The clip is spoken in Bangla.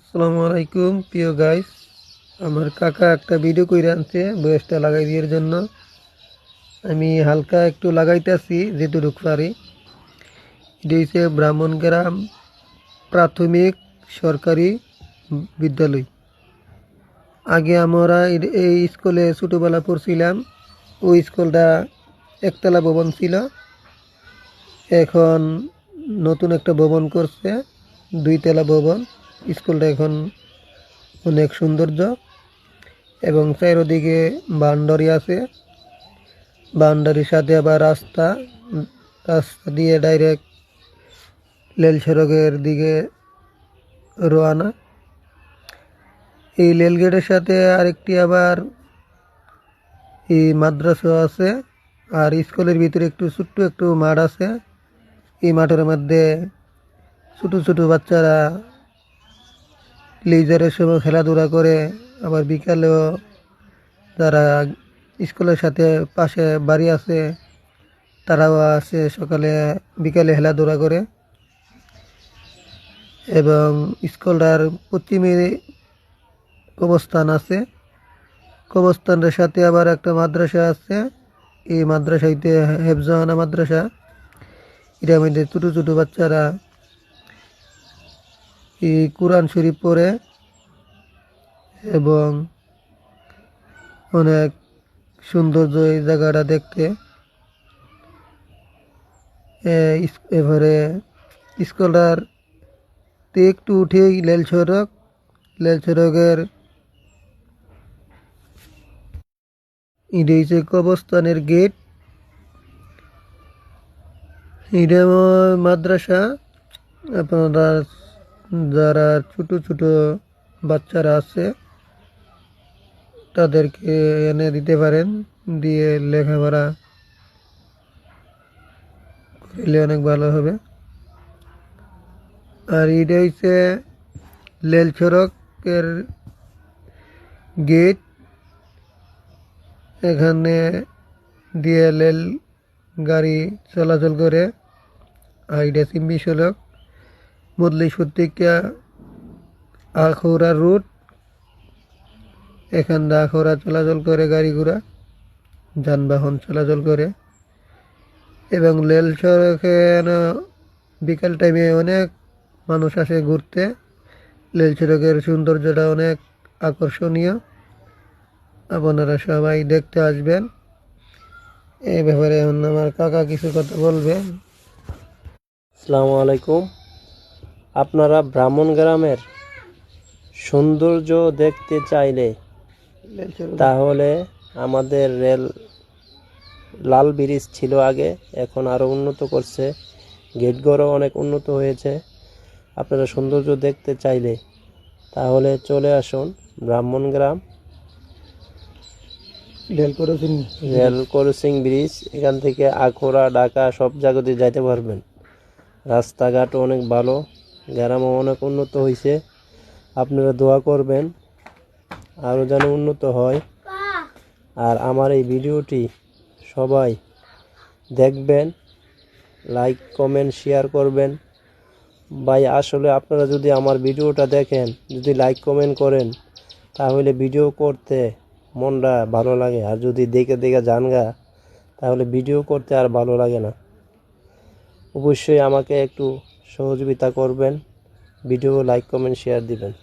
আসসালামু আলাইকুম প্রিয় গাইস। আমার কাকা একটা ভিডিও কইরা আনছে বয়সটা লাগাই দেওয়ার জন্য। আমি হালকা একটু লাগাইতেছি যেটুকু পারি। এটা হচ্ছে ব্রাহ্মণগ্রাম প্রাথমিক সরকারি বিদ্যালয়। আগে আমরা এই স্কুলে ছোটোবেলা পড়ছিলাম। ওই স্কুলটা একতলা ভবন ছিল, এখন নতুন একটা ভবন করছে, দুইতলা ভবন। স্কুলটা এখন অনেক সৌন্দর্য এবং চারিদিকে বাউন্ডারি আছে। বাউন্ডারির সাথে আবার রাস্তা রাস্তা দিয়ে ডাইরেক্ট রেল সড়কের দিকে রওনা। এই রেল গেটের সাথে আরেকটি আবার এই মাদ্রাসা আছে। আর স্কুলের ভিতরে একটু ছোট্ট একটু মাঠ আছে। এই মাঠের মধ্যে ছোট ছোট বাচ্চারা লেজারের সময় খেলাধুলা করে, আবার বিকালেও যারা স্কুলের সাথে পাশে বাড়ি আছে তারাও আসে, সকালে বিকালে খেলাধুলা করে। এবং স্কুলটার পশ্চিমে কবরস্থান আছে। কবরস্থানের সাথে আবার একটা মাদ্রাসা আছে। এই মাদ্রাসাইতে হেফজাহানা মাদ্রাসা। এটার মধ্যে ছোটো ছোটো বাচ্চারা এই কোরআন শরীফ পড়ে এবং অনেক সৌন্দর্য এই জায়গাটা দেখতে। এবারে স্কুলটার একটু উঠেই রেল সড়কের এটা হচ্ছে কবরস্থানের গেট। এটা মাদ্রাসা। আপনারা যারা ছোট ছোট বাচ্চারা আছে তাদেরকে এনে দিতে পারেন, দিয়ে লেখাপড়া করলে অনেক ভালো হবে। আর এটা হচ্ছে রেল সড়কের গেট। এখানে দিয়ে রেল গাড়ি চলাচল করে। আর এটা সিম্বি সড়ক, মদলিশপুর থেকে আখৌরা রুট। এখান দিয়ে আখৌরা চলাচল করে, গাড়ি ঘোড়া যানবাহন চলাচল করে। এবং রেল সড়কে বিকাল টাইমে অনেক মানুষ আসে ঘুরতে। রেল সড়কের সৌন্দর্যটা অনেক আকর্ষণীয়, আপনারা সবাই দেখতে আসবেন। এই ব্যাপারে এখন আমার কাকা কিছু কথা বলবেন। আসসালামু আলাইকুম। আপনারা ব্রাহ্মণগ্রামের সৌন্দর্য দেখতে চাইলে তাহলে আমাদের লাল ব্রিজ ছিল আগে, এখন আরও উন্নত করছে, গেটঘরও অনেক উন্নত হয়েছে। আপনারা সৌন্দর্য দেখতে চাইলে তাহলে চলে আসুন ব্রাহ্মণগ্রাম রেল ক্রসিং ব্রিজ। এখান থেকে আখোরা, ঢাকা সব জায়গাতে যাইতে পারবেন। রাস্তাঘাটও অনেক ভালো, গ্রামও অনেক উন্নত হয়েছে। আপনারা দোয়া করবেন আরও যেন উন্নত হয়। আর আমার এই ভিডিওটি সবাই দেখবেন, লাইক কমেন্ট শেয়ার করবেন। ভাই আসলে আপনারা যদি আমার ভিডিওটা দেখেন, যদি লাইক কমেন্ট করেন, তাহলে ভিডিও করতে মনটা ভালো লাগে। আর যদি দেখে দেখে জানগা, তাহলে ভিডিও করতে আর ভালো লাগে না। অবশ্যই আমাকে একটু সহযোগিতা করবেন, ভিডিও লাইক কমেন্ট শেয়ার দিবেন।